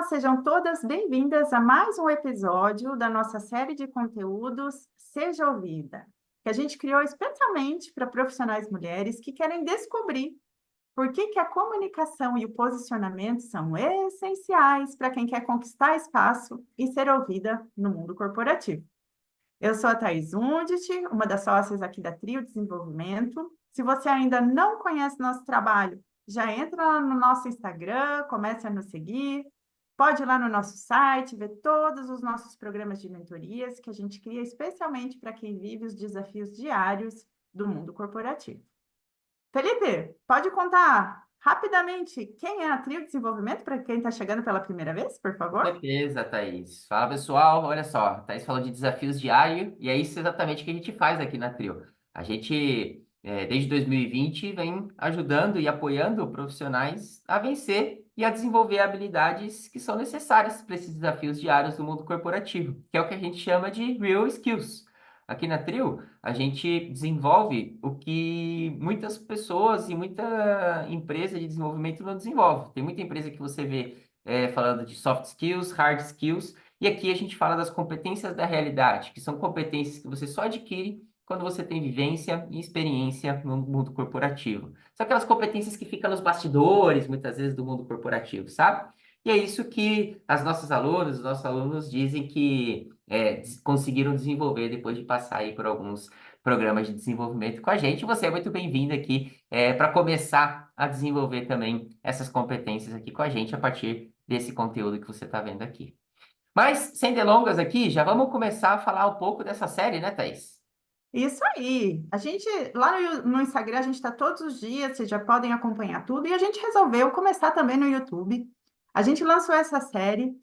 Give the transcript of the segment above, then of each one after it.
Sejam todas bem-vindas a mais um episódio da nossa série de conteúdos Seja Ouvida, que a gente criou especialmente para profissionais mulheres que querem descobrir por que a comunicação e o posicionamento são essenciais para quem quer conquistar espaço e ser ouvida no mundo corporativo. Eu sou a Thaís Undit, uma das sócias aqui da Trio Desenvolvimento. Se você ainda não conhece nosso trabalho, já entra lá no nosso Instagram, comece a nos seguir. Pode ir lá no nosso site, ver todos os nossos programas de mentorias que a gente cria especialmente para quem vive os desafios diários do mundo corporativo. Felipe, pode contar rapidamente quem é a Trio Desenvolvimento para quem está chegando pela primeira vez, por Com favor? certeza, Thaís. Fala, pessoal. Olha só, a Thaís falou de desafios diários e é isso exatamente que a gente faz aqui na Trio. A gente, desde 2020, vem ajudando e apoiando profissionais a vencer e a desenvolver habilidades que são necessárias para esses desafios diários do mundo corporativo, que é o que a gente chama de Real Skills. Aqui na Trio, a gente desenvolve o que muitas pessoas e muita empresa de desenvolvimento não desenvolve. Tem muita empresa que você vê falando de soft skills, hard skills, e aqui a gente fala das competências da realidade, que são competências que você só adquire quando você tem vivência e experiência no mundo corporativo. São aquelas competências que ficam nos bastidores, muitas vezes, do mundo corporativo, sabe? E é isso que as nossas alunas, os nossos alunos dizem que conseguiram desenvolver depois de passar aí por alguns programas de desenvolvimento com a gente. Você é muito bem-vindo aqui para começar a desenvolver também essas competências aqui com a gente a partir desse conteúdo que você está vendo aqui. Mas, sem delongas aqui, já vamos começar a falar um pouco dessa série, né, Thaís? Isso aí. A gente, lá no Instagram, a gente está todos os dias, vocês já podem acompanhar tudo. E a gente resolveu começar também no YouTube. A gente lançou essa série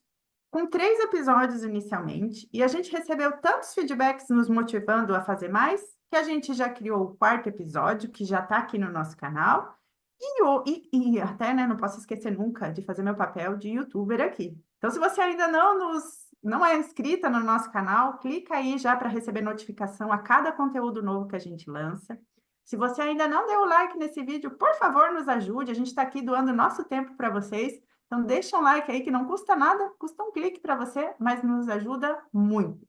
com 3 episódios inicialmente, e a gente recebeu tantos feedbacks nos motivando a fazer mais, que a gente já criou o 4º episódio, que já está aqui no nosso canal. E até, né, não posso esquecer nunca de fazer meu papel de YouTuber aqui. Então, se você ainda não é inscrita no nosso canal, clica aí já para receber notificação a cada conteúdo novo que a gente lança. Se você ainda não deu o like nesse vídeo, por favor, nos ajude. A gente está aqui doando nosso tempo para vocês. Então, deixa um like aí que não custa nada, custa um clique para você, mas nos ajuda muito.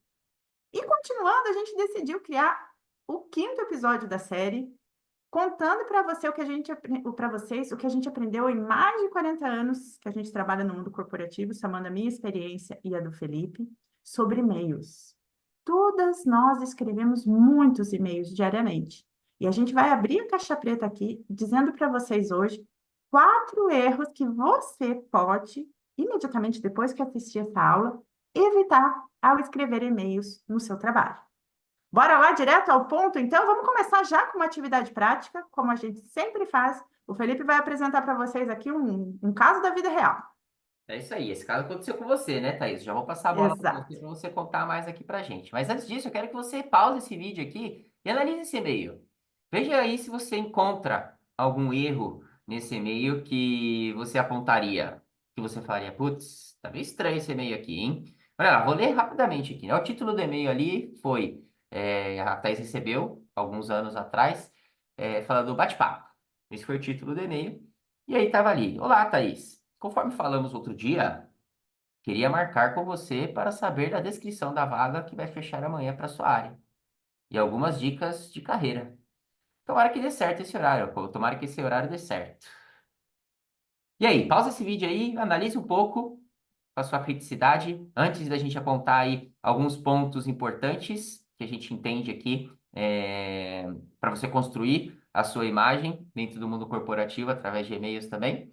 E continuando, a gente decidiu criar o 5º episódio da série, contando para você para vocês o que a gente aprendeu em mais de 40 anos que a gente trabalha no mundo corporativo, somando a minha experiência e a do Felipe, sobre e-mails. Todas nós escrevemos muitos e-mails diariamente. E a gente vai abrir a caixa preta aqui, dizendo para vocês hoje 4 erros que você pode, imediatamente depois que assistir essa aula, evitar ao escrever e-mails no seu trabalho. Bora lá direto ao ponto, então? Vamos começar já com uma atividade prática, como a gente sempre faz. O Felipe vai apresentar para vocês aqui um caso da vida real. É isso aí. Esse caso aconteceu com você, né, Thaís? Já vou passar a bola Exato. para você contar mais aqui pra gente. Mas antes disso, eu quero que você pause esse vídeo aqui e analise esse e-mail. Veja aí se você encontra algum erro nesse e-mail que você apontaria, que você falaria, putz, tá meio estranho esse e-mail aqui, hein? Olha lá, vou ler rapidamente aqui, né? O título do e-mail ali foi, a Thaís recebeu, alguns anos atrás, falando do bate-papo. Esse foi o título do e-mail. E aí tava ali, olá, Thaís. Conforme falamos outro dia, queria marcar com você para saber da descrição da vaga que vai fechar amanhã para sua área e algumas dicas de carreira. Tomara que dê certo esse horário, pô. Tomara que esse horário dê certo. E aí, pausa esse vídeo aí, analise um pouco com a sua criticidade, antes da gente apontar aí alguns pontos importantes que a gente entende aqui para você construir a sua imagem dentro do mundo corporativo através de e-mails também.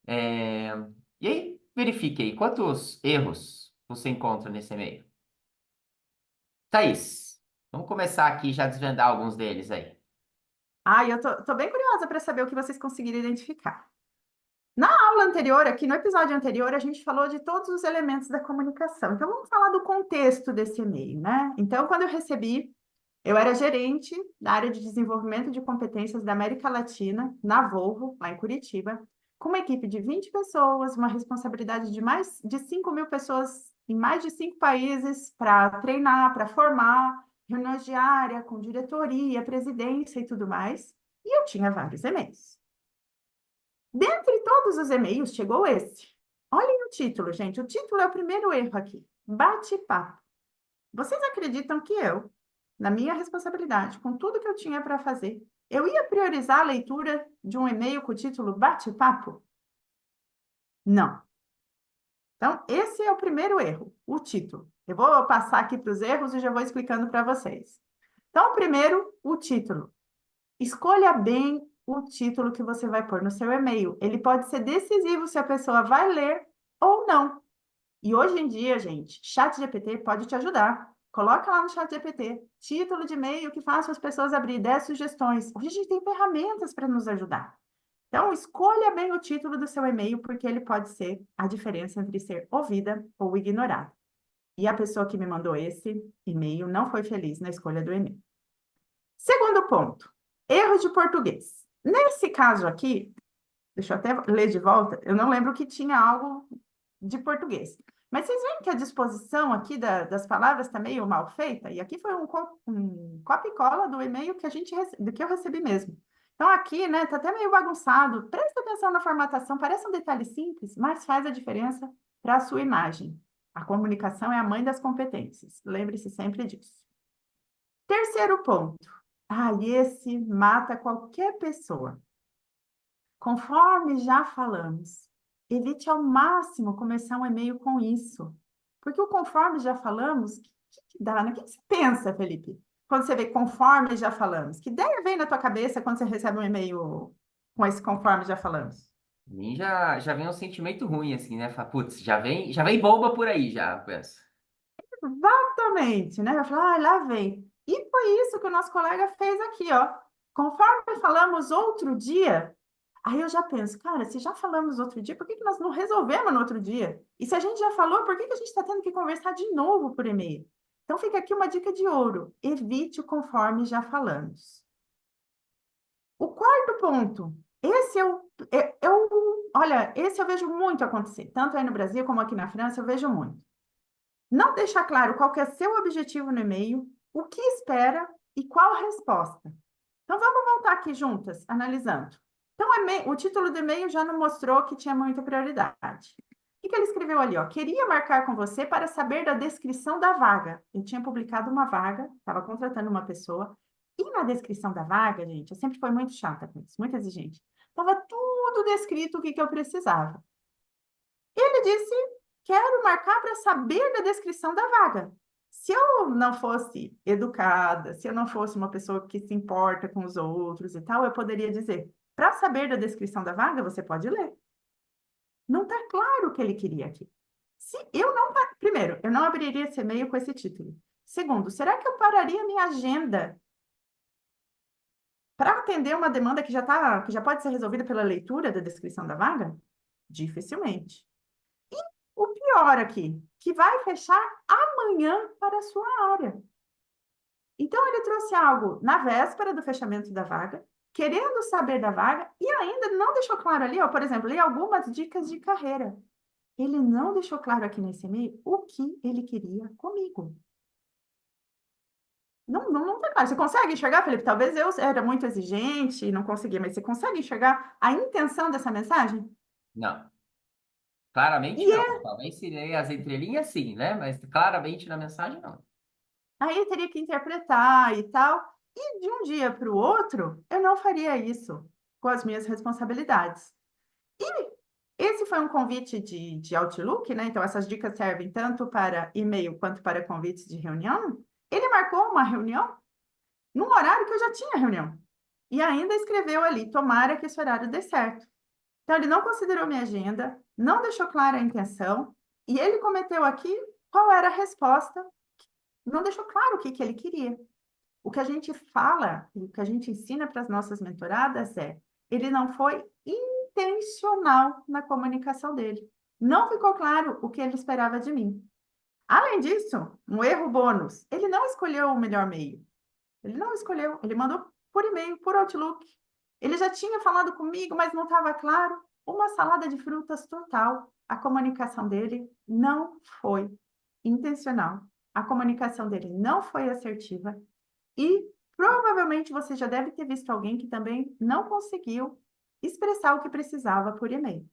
É, E aí, verifique aí quantos erros você encontra nesse e-mail. Thaís, vamos começar aqui já a desvendar alguns deles aí. Eu tô bem curiosa para saber o que vocês conseguiram identificar. Na aula anterior, aqui no episódio anterior, a gente falou de todos os elementos da comunicação. Então, vamos falar do contexto desse e-mail, né? Então, quando eu recebi, eu era gerente da área de desenvolvimento de competências da América Latina, na Volvo, lá em Curitiba, com uma equipe de 20 pessoas, uma responsabilidade de mais de 5.000 pessoas em mais de 5 países para treinar, para formar, reuniões diárias com diretoria, presidência e tudo mais. E eu tinha vários e-mails. Dentre todos os e-mails, chegou esse. Olhem o título, gente. O título é o primeiro erro aqui. Bate-papo. Vocês acreditam que eu, na minha responsabilidade, com tudo que eu tinha para fazer, eu ia priorizar a leitura de um e-mail com o título Bate-papo? Não. Então, esse é o primeiro erro, o título. Eu vou passar aqui para os erros e já vou explicando para vocês. Então, primeiro, o título. Escolha bem o título que você vai pôr no seu e-mail. Ele pode ser decisivo se a pessoa vai ler ou não. E hoje em dia, gente, ChatGPT pode te ajudar. Coloca lá no ChatGPT, título de e-mail que faça as pessoas abrir 10 sugestões. Hoje a gente tem ferramentas para nos ajudar. Então, escolha bem o título do seu e-mail, porque ele pode ser a diferença entre ser ouvida ou ignorada. E a pessoa que me mandou esse e-mail não foi feliz na escolha do e-mail. Segundo ponto, erro de português. Nesse caso aqui, deixa eu até ler de volta, eu não lembro que tinha algo de português. Mas vocês veem que a disposição aqui das palavras está meio mal feita? E aqui foi um copia e cola do e-mail que do que eu recebi mesmo. Então aqui, né, tá até meio bagunçado. Presta atenção na formatação, parece um detalhe simples, mas faz a diferença para a sua imagem. A comunicação é a mãe das competências. Lembre-se sempre disso. Terceiro ponto. Ah, e esse mata qualquer pessoa. Conforme já falamos, evite ao máximo começar um e-mail com isso. Porque o conforme já falamos, o que dá, né? O que você pensa, Felipe? Quando você vê conforme já falamos? Que ideia vem na tua cabeça quando você recebe um e-mail com esse conforme já falamos? A mim já vem um sentimento ruim, assim, né? Fala, putz, já vem bomba por aí, já, eu penso. Exatamente, né? Vai falar, ah, lá vem. E foi isso que o nosso colega fez aqui, ó. Conforme falamos outro dia, aí eu já penso, cara, se já falamos outro dia, por que que nós não resolvemos no outro dia? E se a gente já falou, por que que a gente está tendo que conversar de novo por e-mail? Então fica aqui uma dica de ouro: evite o conforme já falamos. O quarto ponto, olha, esse eu vejo muito acontecer, tanto aí no Brasil como aqui na França, eu vejo muito. Não deixar claro qual que é seu objetivo no e-mail, o que espera e qual a resposta. Então, vamos voltar aqui juntas, analisando. Então, o título do e-mail já não mostrou que tinha muita prioridade. O que ele escreveu ali? Ó? Queria marcar com você para saber da descrição da vaga. Eu tinha publicado uma vaga, estava contratando uma pessoa, e na descrição da vaga, gente, eu sempre fui muito chata com isso, muito exigente. Estava tudo descrito o que eu precisava. Ele disse: quero marcar para saber da descrição da vaga. Se eu não fosse educada, se eu não fosse uma pessoa que se importa com os outros e tal, eu poderia dizer: para saber da descrição da vaga, você pode ler. Não está claro o que ele queria aqui. Se eu não, primeiro, eu não abriria esse e-mail com esse título. Segundo, será que eu pararia minha agenda para atender uma demanda que já pode ser resolvida pela leitura da descrição da vaga? Dificilmente. O pior aqui, que vai fechar amanhã para a sua área. Então, ele trouxe algo na véspera do fechamento da vaga, querendo saber da vaga, e ainda não deixou claro ali, ó, por exemplo, li algumas dicas de carreira. Ele não deixou claro aqui nesse e-mail o que ele queria comigo. Não tá claro. Você consegue enxergar, Felipe? Talvez eu era muito exigente e não conseguia, mas você consegue enxergar a intenção dessa mensagem? Não, claramente E não. Talvez se ler as entrelinhas, sim, né? Mas claramente na mensagem, não. aí eu teria que interpretar e tal. E de um dia para o outro, eu não faria isso com as minhas responsabilidades. E esse foi um convite de Outlook, né? Então, essas dicas servem tanto para e-mail quanto para convites de reunião. Ele marcou uma reunião num horário que eu já tinha reunião. E ainda escreveu ali: tomara que esse horário dê certo. Então, ele não considerou minha agenda, não deixou clara a intenção, e ele cometeu aqui qual era a resposta, não deixou claro o que ele queria. O que a gente fala, o que a gente ensina para as nossas mentoradas é: ele não foi intencional na comunicação dele. Não ficou claro o que ele esperava de mim. Além disso, um erro bônus: ele não escolheu o melhor meio. Ele não escolheu, ele mandou por e-mail, por Outlook. Ele já tinha falado comigo, mas não estava claro. Uma salada de frutas total. A comunicação dele não foi intencional. A comunicação dele não foi assertiva. E provavelmente você já deve ter visto alguém que também não conseguiu expressar o que precisava por e-mail.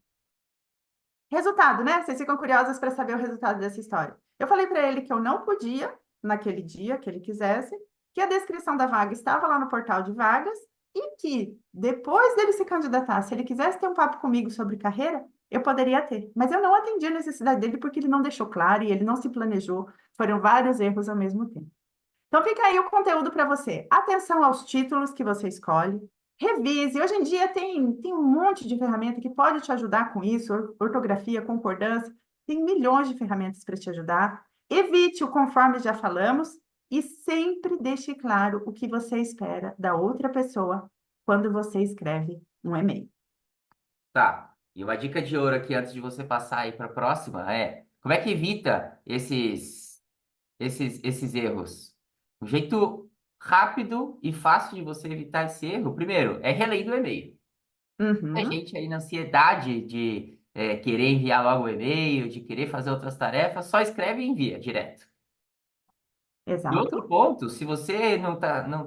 Resultado, né? Vocês ficam curiosos para saber o resultado dessa história. Eu falei para ele que eu não podia, naquele dia que ele quisesse, que a descrição da vaga estava lá no portal de vagas e que depois dele se candidatar, se ele quisesse ter um papo comigo sobre carreira, eu poderia ter. Mas eu não atendi a necessidade dele porque ele não deixou claro e ele não se planejou. Foram vários erros ao mesmo tempo. Então fica aí o conteúdo para você. Atenção aos títulos que você escolhe. Revise. Hoje em dia tem um monte de ferramenta que pode te ajudar com isso, ortografia, concordância. Tem milhões de ferramentas para te ajudar. Evite o conforme já falamos e sempre deixe claro o que você espera da outra pessoa quando você escreve um e-mail. Tá. E uma dica de ouro aqui antes de você passar aí para a próxima é como é que evita esses erros? Um jeito rápido e fácil de você evitar esse erro, primeiro, é relendo o e-mail. A Uhum, gente aí na ansiedade de querer enviar logo o e-mail, de querer fazer outras tarefas, só escreve e envia direto. E outro exato. ponto, se você não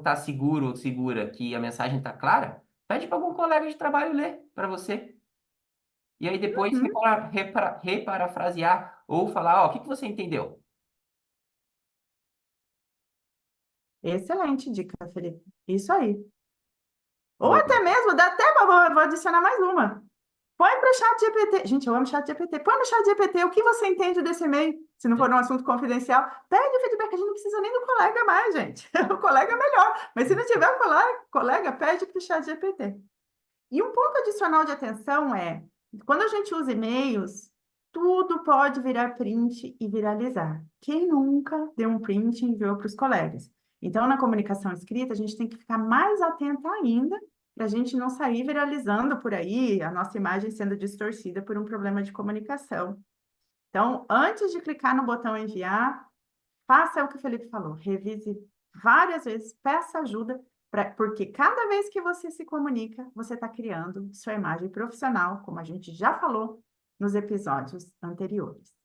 tá seguro ou segura que a mensagem está clara, pede para algum colega de trabalho ler para você. E aí depois Uhum. reparafrasear ou falar, ó, o que que você entendeu? Excelente dica, Felipe. Isso aí. Ou até Boa. mesmo, dá até, vou adicionar mais uma. Põe para o chat GPT. Gente, eu amo chat GPT. Põe no chat GPT o que você entende desse e-mail, se não for um assunto confidencial. Pede o feedback, a gente não precisa nem do colega mais, gente. O colega é melhor. Mas se não tiver o colega, pede para o chat GPT. E um ponto adicional de atenção é, quando a gente usa e-mails, tudo pode virar print e viralizar. Quem nunca deu um print e enviou para os colegas? Então, na comunicação escrita, a gente tem que ficar mais atento ainda para a gente não sair viralizando por aí, a nossa imagem sendo distorcida por um problema de comunicação. Então, antes de clicar no botão enviar, faça o que o Felipe falou, revise várias vezes, peça ajuda, porque cada vez que você se comunica, você está criando sua imagem profissional, como a gente já falou nos episódios anteriores.